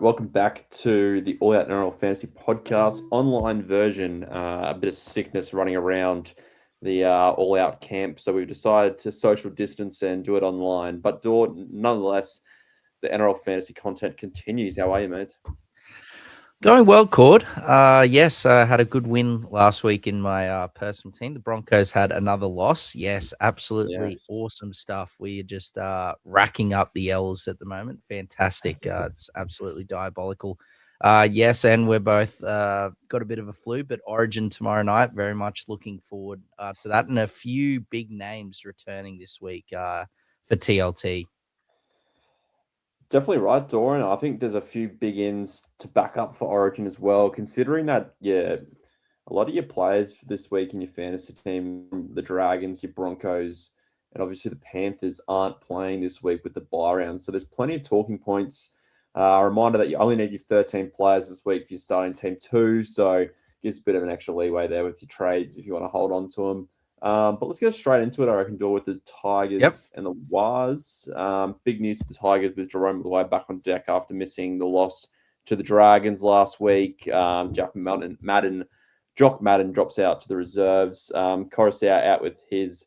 welcome back to the All Out NRL Fantasy Podcast online version. A bit of sickness running around the All Out camp, so we've decided to social distance and do it online. But Dor, nonetheless, the NRL Fantasy content continues. How are you, mate? Going well, Cord. Yes, I had a good win last week in my personal team. The Broncos had another loss. Yes, absolutely awesome stuff. We are just racking up the L's at the moment. Fantastic. It's absolutely diabolical. Yes, and we're both got a bit of a flu, but Origin tomorrow night. Very much looking forward to that. And a few big names returning this week for TLT. Definitely right, Doran. I think there's a few big ins to back up for Origin as well, considering that, a lot of your players for this week in your fantasy team, the Dragons, your Broncos, and obviously the Panthers aren't playing this week with the bye round. So there's plenty of talking points. A reminder that you only need your 13 players this week for your starting team too. So gives a bit of an extra leeway there with your trades if you want to hold on to them. But let's get straight into it. I reckon, with the Tigers and the Wars. Big news for the Tigers with Jerome Maguire back on deck after missing the loss to the Dragons last week. Jock Madden drops out to the reserves. Coruscant out with his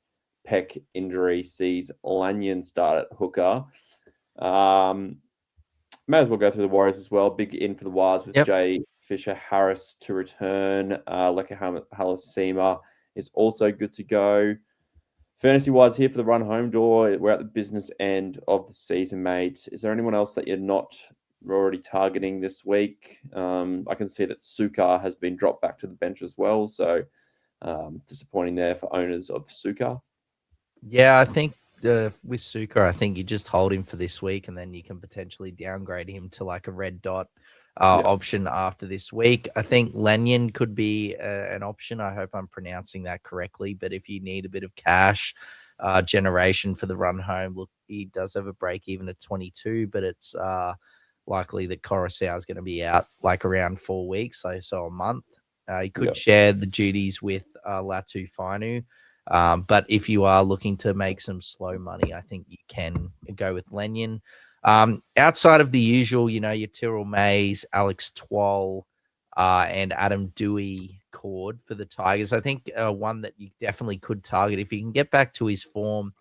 pec injury, sees Lanyon start at hooker. May as well go through the Warriors as well. Big in for the Wars with Jay Fisher-Harris to return. Leka Halasima is also good to go. Fantasy-wise, here for the run home, Door. We're at the business end of the season, mate. Is there anyone else that you're not already targeting this week? I can see that Sukkar has been dropped back to the bench as well, so disappointing there for owners of Sukkar. Yeah, I think with Sukkar, I think you just hold him for this week, and then you can potentially downgrade him to like a red dot option after this week. I think Lanyon could be an option. I hope I'm pronouncing that correctly. But if you need a bit of cash generation for the run home, look, he does have a break even at 22, but it's likely that Coruscant is going to be out like around 4 weeks, so a month. He could share the duties with Latu Fainu. But if you are looking to make some slow money, I think you can go with Lanyon. Outside of the usual, your Tyrrell Mays, Alex Twal, and Adam Dewey Cord for the Tigers, I think one that you definitely could target if he can get back to his form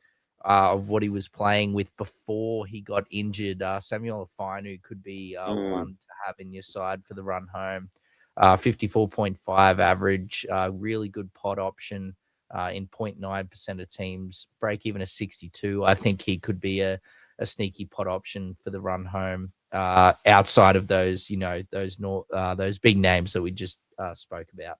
of what he was playing with before he got injured. Samuela Fainu could be one to have in your side for the run home. 54.5 average, really good pot option. In 0.9% of teams, break even a 62. I think he could be a sneaky pot option for the run home. Outside of those, those big names that we just spoke about.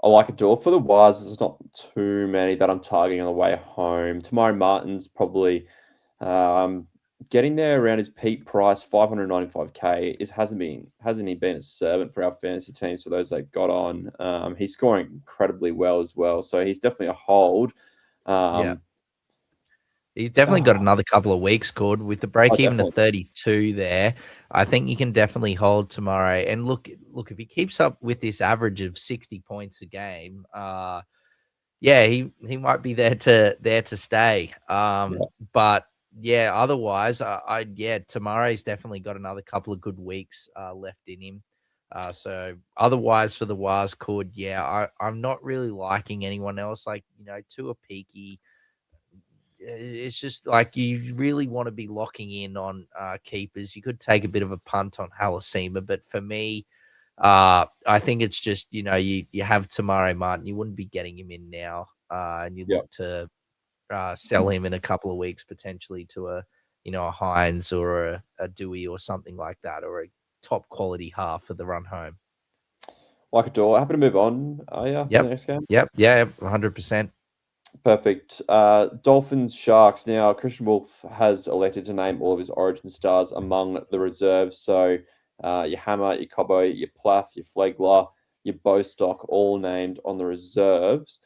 I like a door for the Wires. There's not too many that I'm targeting on the way home. Tomorrow Martin's probably getting there around his peak price, 595k. Hasn't he been a servant for our fantasy teams for those that got on? He's scoring incredibly well as well, so he's definitely a hold. He's definitely got another couple of weeks, Cord, with the break even at 32 there. I think you can definitely hold tomorrow. And look, if he keeps up with this average of 60 points a game, he might be there to stay. But yeah, otherwise, tomorrow's definitely got another couple of good weeks left in him. So otherwise for the Wars, Cord, I'm not really liking anyone else. Like, Tua Peaky. It's just like you really want to be locking in on keepers. You could take a bit of a punt on Halasima, but for me, I think it's just, you have Tamari Martin. You wouldn't be getting him in now, and you look to sell him in a couple of weeks potentially to a Hynes or a Dewey or something like that, or a top quality half for the run home. Like a door. Happy to move on. For the next game. 100%. Perfect. Dolphins, Sharks. Now, Christian Wolf has elected to name all of his Origin stars among the reserves. So your Hammer, your Cobbo, your Plath, your Flegler, your Bostock, all named on the reserves.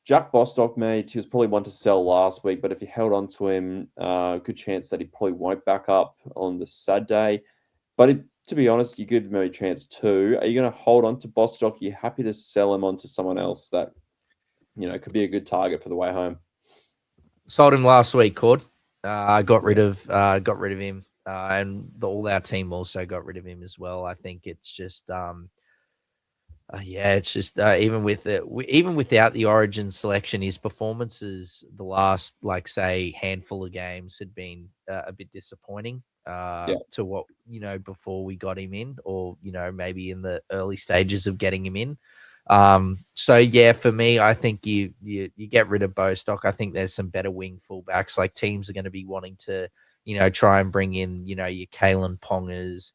Jack Bostock, mate, he was probably one to sell last week, but if you held on to him, good chance that he probably won't back up on the Saturday. But to be honest, you give him a chance too. Are you going to hold on to Bostock? Are you happy to sell him on to someone else that could be a good target for the way home? Sold him last week, Cord. Got rid of him and all our team also got rid of him as well. I think it's just it's just even without the Origin selection, his performances the last say handful of games had been a bit disappointing. Yeah. To what before we got him in, or maybe in the early stages of getting him in. So yeah, for me, I think you get rid of Bostock. I think there's some better wing fullbacks. Like teams are going to be wanting to try and bring in your Kalen Pongers.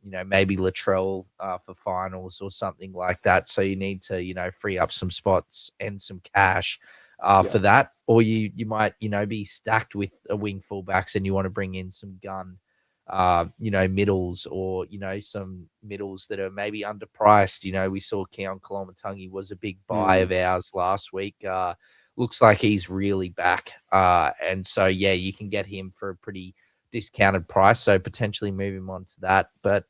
Maybe Latrell for finals or something like that. So you need to, free up some spots and some cash for that. Or you might, be stacked with a wing fullbacks and you want to bring in some gun, middles or, some middles that are maybe underpriced. We saw Keaon Koloamatangi was a big buy of ours last week. Looks like he's really back. And so, yeah, you can get him for a pretty discounted price, so potentially move him on to that. But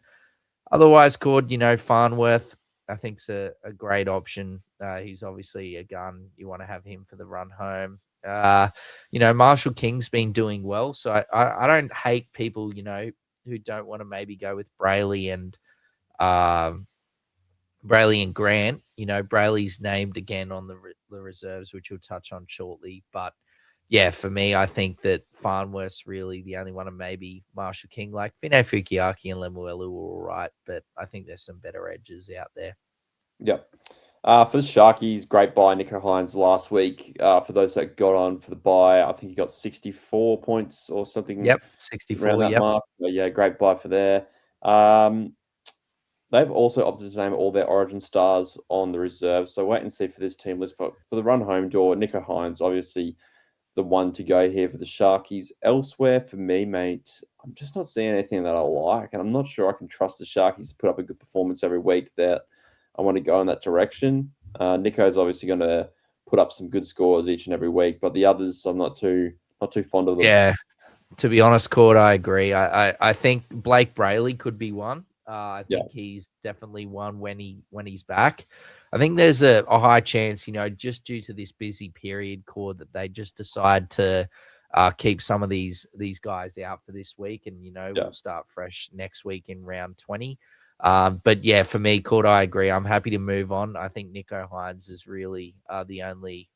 otherwise, Cord, Farnworth, I think's a great option. He's obviously a gun. You want to have him for the run home. Marshall King's been doing well, so I don't hate people, who don't want to maybe go with Brayley and Grant. Brayley's named again on the reserves, which we'll touch on shortly, but yeah, for me, I think that Farnworth's really the only one, and maybe Marshall King. Like Fine Fukiaki and Lemuelu were all right, but I think there's some better edges out there. Yep. For the Sharkies, great buy, Nicho Hynes last week. For those that got on for the buy, I think he got 64 points or something. Yep, 64. Around that mark. But yeah, great buy for there. They've also opted to name all their Origin stars on the reserve. So wait and see for this team list. For the run home door, Nicho Hynes, obviously the one to go here for the Sharkies. Elsewhere for me, mate, I'm just not seeing anything that I like, and I'm not sure I can trust the Sharkies to put up a good performance every week. That I want to go in that direction. Nicho's obviously going to put up some good scores each and every week, but the others I'm not too fond of them. Yeah, to be honest, Cord, I agree. I think Blake Brayley could be one. I think he's definitely one when he's back. I think there's a high chance, just due to this busy period, Cord, that they just decide to keep some of these guys out for this week, and we'll start fresh next week in round 20. But yeah, for me, Cord, I agree. I'm happy to move on. I think Nicho Hynes is really the only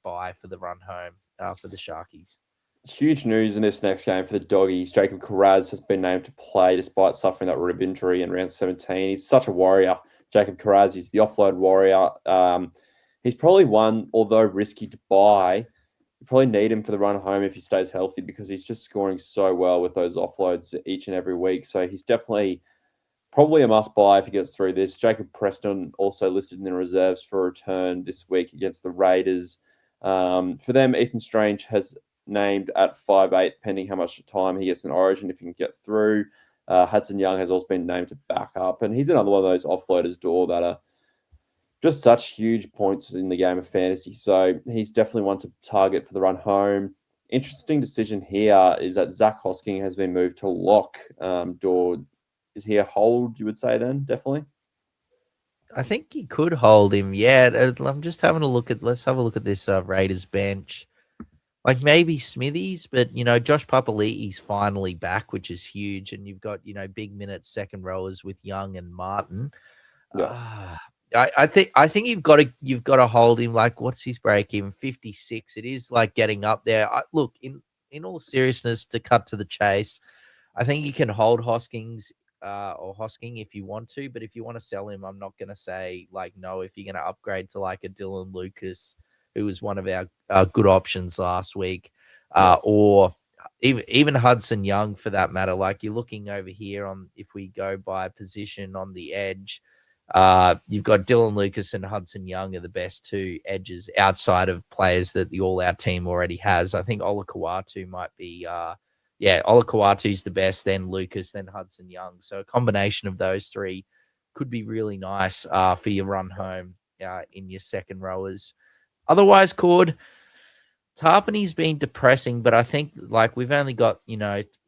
buy for the run home for the Sharkies. Huge news in this next game for the Doggies. Jacob Kiraz has been named to play despite suffering that rib injury in round 17. He's such a warrior. Jacob Kiraz, he's the offload warrior. He's probably one, although risky to buy, you probably need him for the run home if he stays healthy, because he's just scoring so well with those offloads each and every week. So he's definitely probably a must buy if he gets through this. Jacob Preston also listed in the reserves for a return this week against the Raiders. For them, Ethan Strange has named at 5'8", pending how much time he gets in Origin if he can get through. Hudson Young has also been named to back up, and he's another one of those offloaders, Dor, that are just such huge points in the game of fantasy. So he's definitely one to target for the run home. Interesting decision here is that Zach Hosking has been moved to lock. Dor, is he a hold, you would say then, definitely? I think he could hold him. Yeah, I'm just having a look at. Let's have a look at this Raiders bench. Like maybe Smithies, but Josh Papali'i's finally back, which is huge, and you've got big minutes second rowers with Young and Martin. Yeah. I think you've got to hold him. Like, what's his break even? 56. It is like getting up there. Look, in all seriousness, to cut to the chase, I think you can hold Hoskins or Hosking if you want to, but if you want to sell him, I'm not going to say like no. If you're going to upgrade to like a Dylan Lucas, who was one of our good options last week, or even Hudson Young for that matter. Like you're looking over here on if we go by position on the edge, you've got Dylan Lucas and Hudson Young are the best two edges outside of players that the all-out team already has. I think Olakau'atu might be Olakau'atu's the best, then Lucas, then Hudson Young. So a combination of those three could be really nice for your run home in your second rowers. Otherwise, Cord, Tapine's been depressing, but I think like we've only got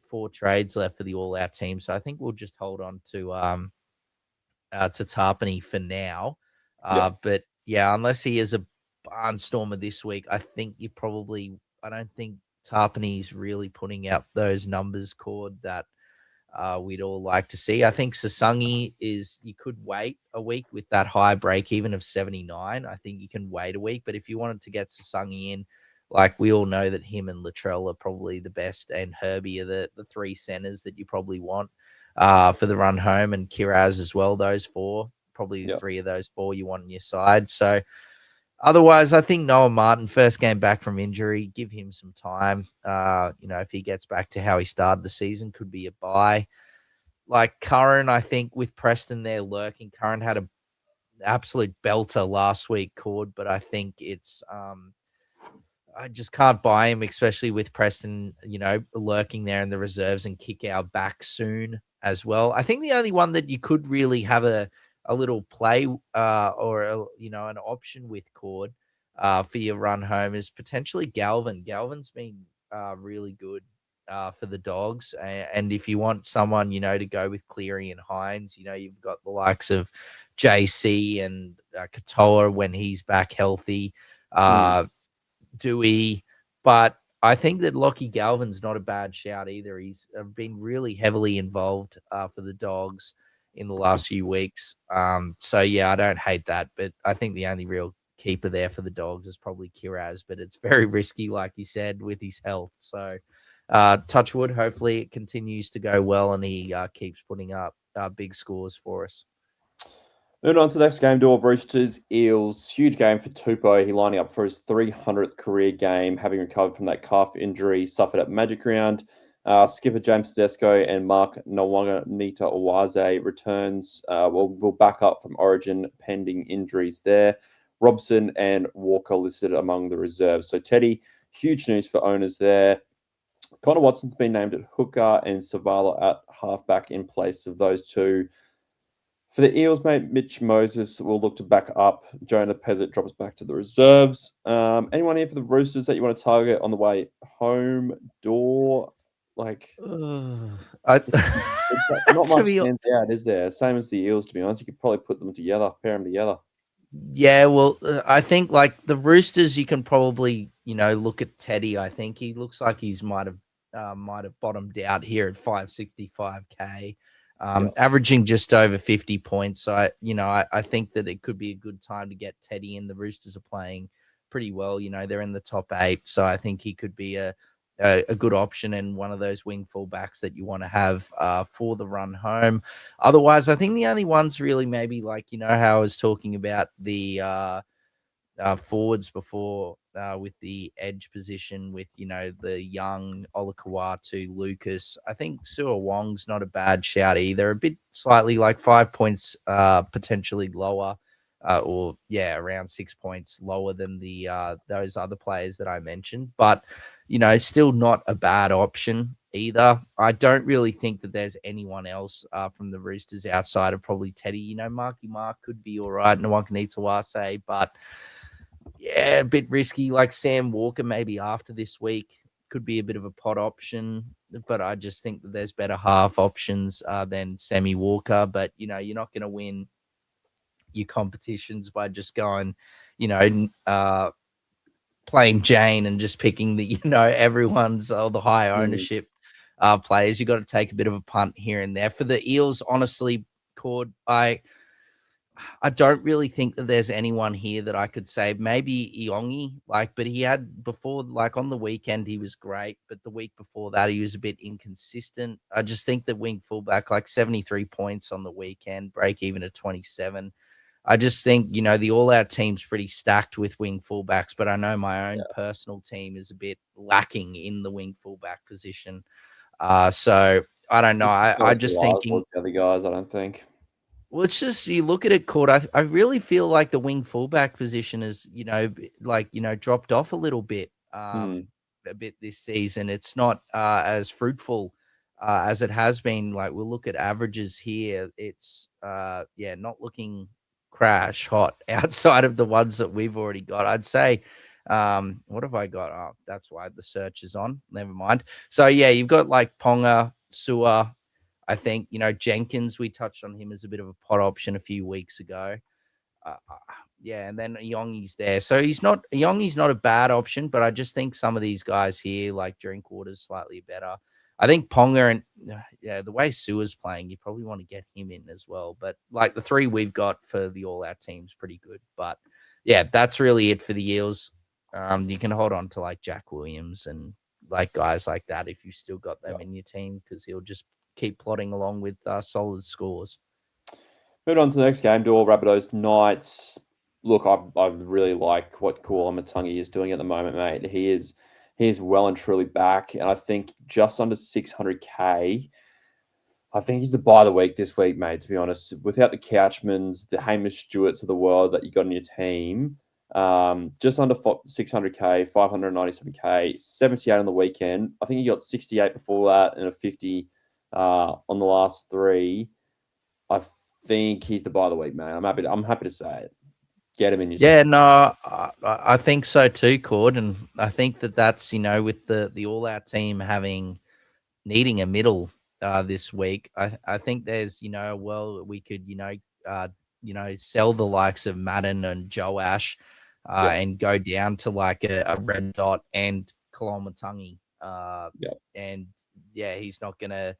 4 trades left for the all-out team, so I think we'll just hold on to Tapine for now. But yeah, unless he is a barnstormer this week, I think I don't think Tapine's really putting out those numbers, Cord, that we'd all like to see. I think Sasagi you could wait a week with that high break even of 79. I think you can wait a week, but if you wanted to get Sasagi in, like we all know that him and Latrell are probably the best, and Herbie are the three centers that you probably want for the run home, and Kiraz as well. Those four, probably three of those four you want on your side. So otherwise, I think Noah Martin, first game back from injury, give him some time. If he gets back to how he started the season, could be a buy. Like Curran, I think with Preston there lurking, Curran had an absolute belter last week, Cord, but I think it's I just can't buy him, especially with Preston, lurking there in the reserves and kick out back soon as well. I think the only one that you could really have a little play or an option with, Cord, for your run home is potentially Galvin. Galvin's been really good for the Dogs, and if you want someone to go with Cleary and Hynes, you've got the likes of JC and Katoa when he's back healthy. Dewey, but I think that Lockie Galvin's not a bad shout either. He's been really heavily involved for the Dogs in the last few weeks. So yeah, I don't hate that, but I think the only real keeper there for the Dogs is probably Kiraz, but it's very risky, like you said, with his health. So touch wood, hopefully it continues to go well and he keeps putting up big scores for us. Moving on to the next game, Dor Roosters, Eels. Huge game for Tupou. He lining up for his 300th career game, having recovered from that calf injury suffered at Magic Round. Skipper James Tedesco and Mark Nawanga Nita Owaze returns will back up from Origin pending injuries there. Robson and Walker listed among the reserves. So Teddy, huge news for owners there. Connor Watson's been named at hooker and Savala at halfback in place of those two. For the Eels, mate, Mitch Moses will look to back up. Jonah Pezzett drops back to the reserves. Anyone here for the Roosters that you want to target on the way home? Dor, like, not much stands out, is there? Same as the Eels, to be honest. You could probably put them together, pair them together. Yeah, well, I think like the Roosters, you can probably look at Teddy. I think he looks like he's might have bottomed out here at 565K. Averaging just over 50 points. So, I think that it could be a good time to get Teddy in. The Roosters are playing pretty well. They're in the top 8. So I think he could be a good option and one of those wing fullbacks that you want to have for the run home. Otherwise, I think the only ones really maybe like, how I was talking about the forwards before with the edge position with, the young Olakau'atu, Lucas. I think Siua Wong's not a bad shout either. A bit slightly like 5 points potentially lower around 6 points lower than the those other players that I mentioned. But, still not a bad option either. I don't really think that there's anyone else from the Roosters outside of probably Teddy. Marky Mark could be all right. No one can eat to say, but yeah, a bit risky. Like Sam Walker, maybe after this week, could be a bit of a pot option. But I just think that there's better half options than Sammy Walker. But, you're not going to win your competitions by just going, playing Jane and just picking the, everyone's all the high ownership players. You got to take a bit of a punt here and there. For the Eels, honestly, Cord, I don't really think that there's anyone here that I could say maybe Iongi, but he had before, on the weekend, he was great, but the week before that, he was a bit inconsistent. I just think that wing fullback, 73 points on the weekend, break even at 27. I just think, the all-out team's pretty stacked with wing fullbacks, but I know my own personal team is a bit lacking in the wing fullback position. So I don't know. I just thinking what's the other guys, I don't think. Well, it's just you look at it, Cord. I really feel like the wing fullback position is, dropped off a little bit, this season. It's not as fruitful as it has been. We'll look at averages here. It's not looking crash hot outside of the ones that we've already got. I'd say, what have I got? Oh, that's why the search is on. Never mind. So yeah, you've got Ponga, Siua. I think, Jenkins, we touched on him as a bit of a pot option a few weeks ago. Yeah, and then Iongi's there. So Iongi's not a bad option, but I just think some of these guys here, like during quarters, slightly better. I think Ponga and the way Siua's playing, you probably want to get him in as well. But like the three we've got for the all-out team's pretty good. But yeah, that's really it for the Eels. You can hold on to like Jack Williams and like guys like that if you still got them in your team, because he'll just keep plodding along with solid scores. Moving on to the next game, Dor Rabbitohs Knights. Look, I really like what Koloamatangi is doing at the moment, mate. He is well and truly back, and I think just under 600k. I think he's the buy of the week this week, mate. To be honest, without the Couchmans, the Hamish Stewarts of the world that you got on your team, just under 600k, 597k, 78 on the weekend. I think he got 68 before that and a 50 on the last three. I think he's the buy of the week, man. I'm happy to say it. Get him in your team. No, I think so too, Cord, and I think that's with the all out team needing a middle this week. I think there's we could sell the likes of Madden and Joash and go down to like a Red Dot and Koloamatangi. And he's not gonna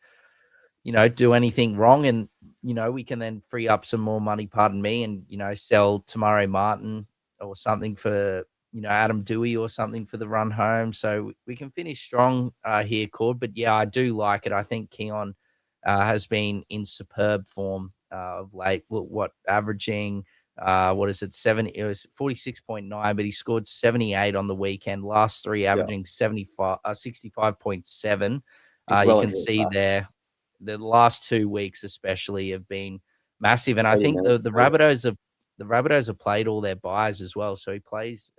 do anything wrong. And, we can then free up some more money, pardon me, and, sell Tamare Martin or something for, Adam Dewey or something for the run home. So we can finish strong here, Cord. But yeah, I do like it. I think Keaon has been in superb form of late. Averaging, what is it, 70? It was 46.9, but he scored 78 on the weekend. Last three averaging 65.7. You can see there. The last 2 weeks especially have been massive. And I think the Rabbitohs have played all their buys as well. So he plays,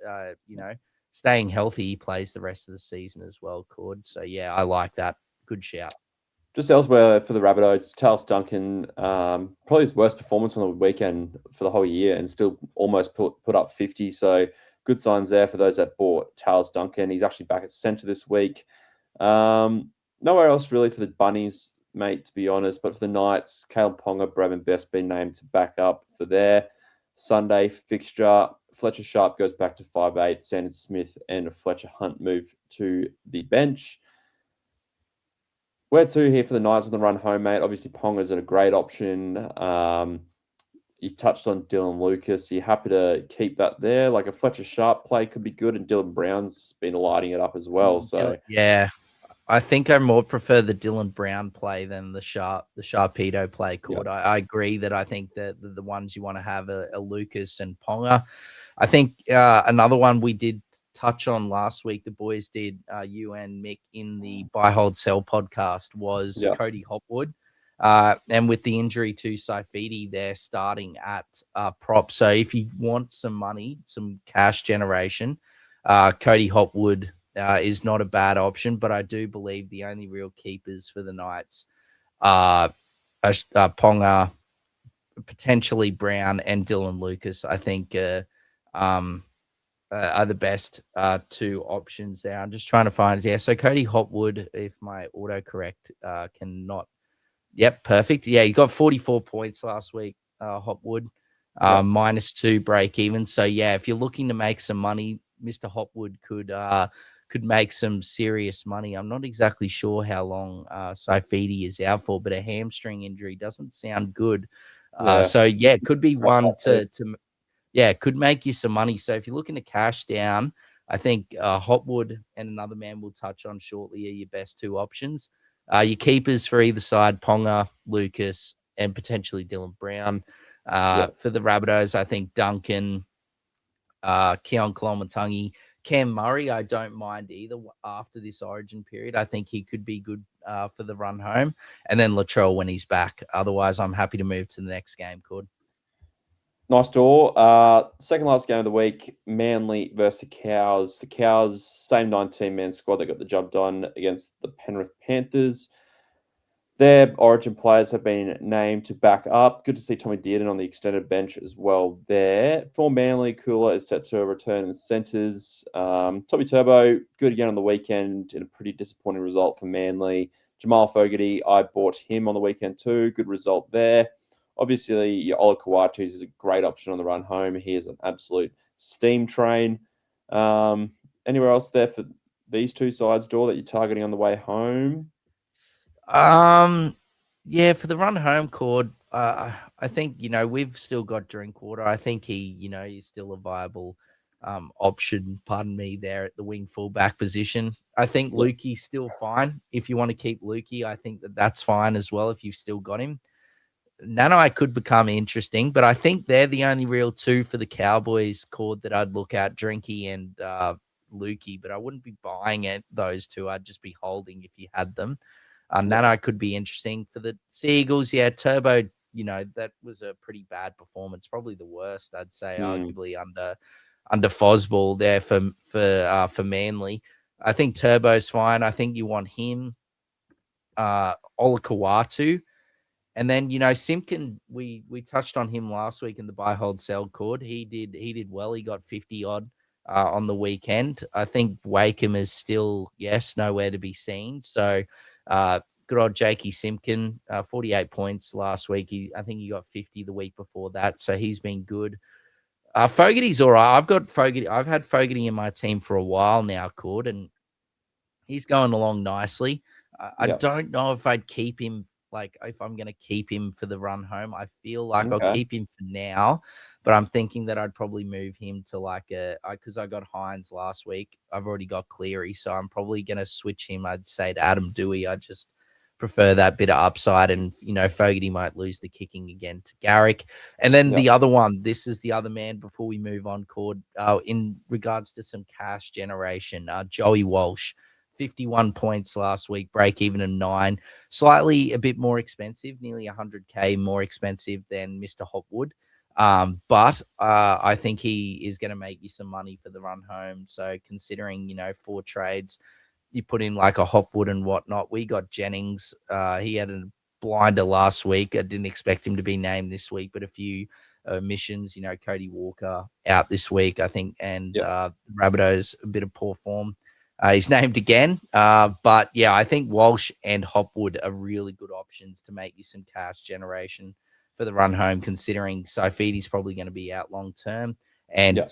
staying healthy, he plays the rest of the season as well, Cord. So yeah, I like that. Good shout. Just elsewhere for the Rabbitohs, Tallis Duncan, probably his worst performance on the weekend for the whole year and still almost put up 50. So good signs there for those that bought Tallis Duncan. He's actually back at centre this week. Nowhere else really for the Bunnies, mate, to be honest. But for the Knights, Caleb Ponga, Brabham Best been named to back up for their Sunday fixture. Fletcher Sharp goes back to 5'8". Sandon Smith and Fletcher Hunt move to the bench. Where to here for the Knights on the run home, mate? Obviously, Ponga's a great option. You touched on Dylan Lucas. Are you happy to keep that there? Like a Fletcher Sharp play could be good, and Dylan Brown's been lighting it up as well. So yeah, I think I more prefer the Dylan Brown play than the Sharpedo play, Cord. Yep. I agree that I think that the ones you want to have are Lucas and Ponga. I think another one we did touch on last week, the boys did, you and Mick, in the Buy, Hold, Sell podcast, was Cody Hopwood. And with the injury to Saifidi, they're starting at prop. So if you want some money, some cash generation, Cody Hopwood is not a bad option, but I do believe the only real keepers for the Knights are Ponga, potentially Brown, and Dylan Lucas. I think are the best 2 options there. I'm just trying to find so Cody Hopwood, if my autocorrect cannot. Yep, perfect. Yeah, he got 44 points last week, Hopwood, -2 break even. So yeah, if you're looking to make some money, Mr. Hopwood could make some serious money. I'm not exactly sure how long Saifidi is out for, but a hamstring injury doesn't sound good. So yeah, it could be one to could make you some money. So if you're looking to cash down, I think Hopwood and another man we'll touch on shortly are your best 2 options. Your keepers for either side, Ponga, Lucas, and potentially Dylan Brown. For the Rabbitohs, I think Duncan, Keaon, Koloamatangi, Cam Murray, I don't mind either after this origin period. I think he could be good for the run home. And then Latrell when he's back. Otherwise, I'm happy to move to the next game, Cord. Nice Dor. Second last game of the week, Manly versus the Cows. The Cows, same 19-man squad that got the job done against the Penrith Panthers. Their origin players have been named to back up. Good to see Tommy Dearden on the extended bench as well there. For Manly, Kula is set to return in centres. Tommy Turbo, good again on the weekend in a pretty disappointing result for Manly. Jamal Fogarty, I bought him on the weekend too. Good result there. Obviously, your Olakau'atu is a great option on the run home. He is an absolute steam train. Anywhere else there for these two sides, Dor, that you're targeting on the way home? Yeah, for the run home, Cord, I think, we've still got Drinkwater. I think he's still a viable option, pardon me, there at the wing fullback position. I think Lukey's still fine. If you want to keep Lukey, I think that's fine as well if you've still got him. Nanai could become interesting, but I think they're the only real two for the Cowboys, Cord, that I'd look at, Drinky and Lukey, but I wouldn't be buying those two. I'd just be holding if you had them. Nanai could be interesting. For the Seagulls, yeah, Turbo, that was a pretty bad performance, probably the worst, I'd say, arguably under Fosball there for Manly. I think Turbo's fine. I think you want him, Olakau'atu. And then, Simpkin, we touched on him last week in the buy, hold, sell Cord. He did well. He got 50 odd on the weekend. I think Wakeham is still, nowhere to be seen. So good old Jakey Simpkin, 48 points last week. I think he got 50 the week before that. So he's been good. Fogarty's all right. I've had Fogarty in my team for a while now, Cord, and he's going along nicely. I don't know if I'd keep him. Like, if I'm going to keep him for the run home, I feel like I'll keep him for now, but I'm thinking that I'd probably move him to because I got Hynes last week. I've already got Cleary, so I'm probably going to switch him, I'd say, to Adam Dewey. I just prefer that bit of upside, and, Fogarty might lose the kicking again to Garrick. And then the other one, this is the other man before we move on, Cord, in regards to some cash generation, Joey Walsh. 51 points last week, break even of 9, slightly a bit more expensive, nearly 100K more expensive than Mr. Hopwood. But I think he is going to make you some money for the run home. So considering, 4 trades, you put in like a Hopwood and whatnot. We got Jennings. He had a blinder last week. I didn't expect him to be named this week, but a few omissions, Cody Walker out this week, I think, and Rabbitohs, a bit of poor form. He's named again. But yeah, I think Walsh and Hopwood are really good options to make you some cash generation for the run home, considering Saifidi's probably going to be out long term and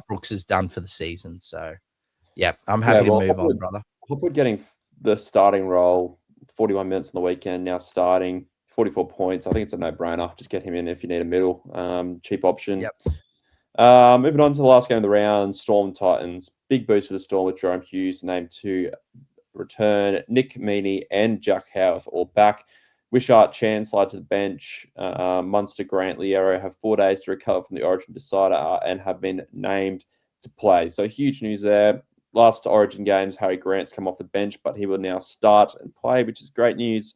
Brooks is done for the season. So yeah, I'm happy to move on, brother. Hopwood getting the starting role, 41 minutes on the weekend, now starting, 44 points. I think it's a no-brainer. Just get him in if you need a middle. Cheap option. Yep. Moving on to the last game of the round, Storm Titans. Big boost for the Storm with Jerome Hughes named to return. Nick Meaney and Jack Howarth all back. Wishart Chan slide to the bench. Munster, Grant, Liero have 4 days to recover from the Origin decider and have been named to play. So huge news there. Last Origin games, Harry Grant's come off the bench, but he will now start and play, which is great news.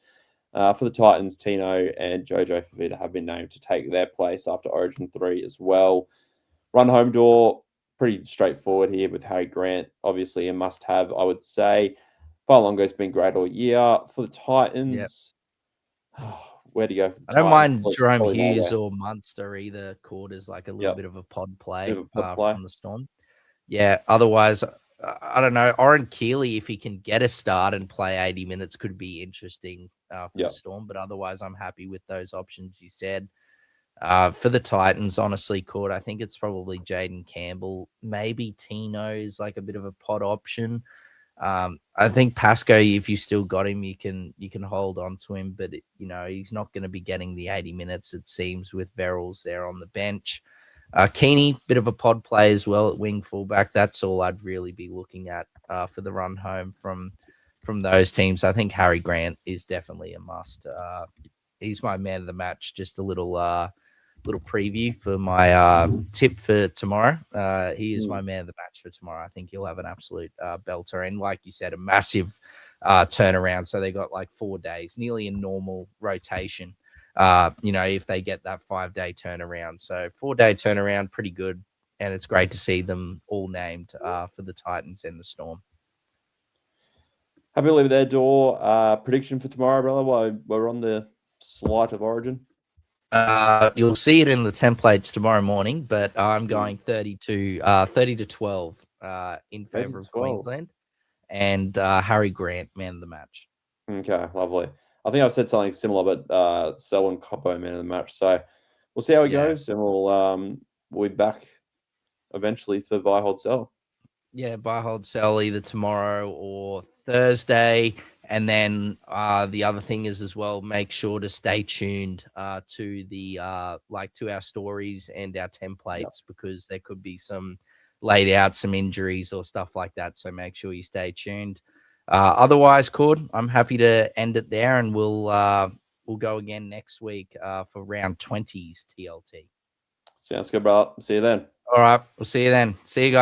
For the Titans, Tino and Jojo Fafita have been named to take their place after Origin 3 as well. Run home, Dor, pretty straightforward here with Harry Grant. Obviously a must-have, I would say. Falongo's been great all year. For the Titans, where do you go? I don't mind Jerome Hughes or Munster either. Quarters like a little bit of a pod play from the Storm. Yeah, otherwise, I don't know. Oren Keeley, if he can get a start and play 80 minutes, could be interesting for the Storm. But otherwise, I'm happy with those options you said. For the Titans, honestly, Cord, I think it's probably Jaden Campbell. Maybe Tino is like a bit of a pod option. I think Pasco, if you still got him, you can hold on to him, but he's not going to be getting the 80 minutes, it seems, with Verrills there on the bench. Keeney, bit of a pod play as well at wing fullback. That's all I'd really be looking at for the run home from those teams. I think Harry Grant is definitely a must. He's my man of the match. Just a little preview for my tip for tomorrow. He is my man of the match for tomorrow. I think he'll have an absolute belter. And like you said, a massive turnaround. So they got like 4 days, nearly a normal rotation, if they get that 5-day turnaround. So 4-day turnaround, pretty good. And it's great to see them all named for the Titans and the Storm. Happy to leave it there, Dor. Prediction for tomorrow, brother, while we're on the slight of Origin. You'll see it in the templates tomorrow morning, but I'm going 30 to 12 in favor of Queensland, and Harry Grant, man of the match. Okay, lovely. I think I've said something similar, but Selwyn Coppo man of the match. So we'll see how it goes, and we'll be back eventually for buy, hold, sell. Yeah, buy, hold, sell either tomorrow or Thursday. And then the other thing is as well, make sure to stay tuned to the to our stories and our templates, because there could be some laid out, some injuries or stuff like that. So make sure you stay tuned. Otherwise, Cord, I'm happy to end it there, and we'll go again next week for round 20's TLT. Sounds good, bro. See you then. All right, we'll see you then. See you guys.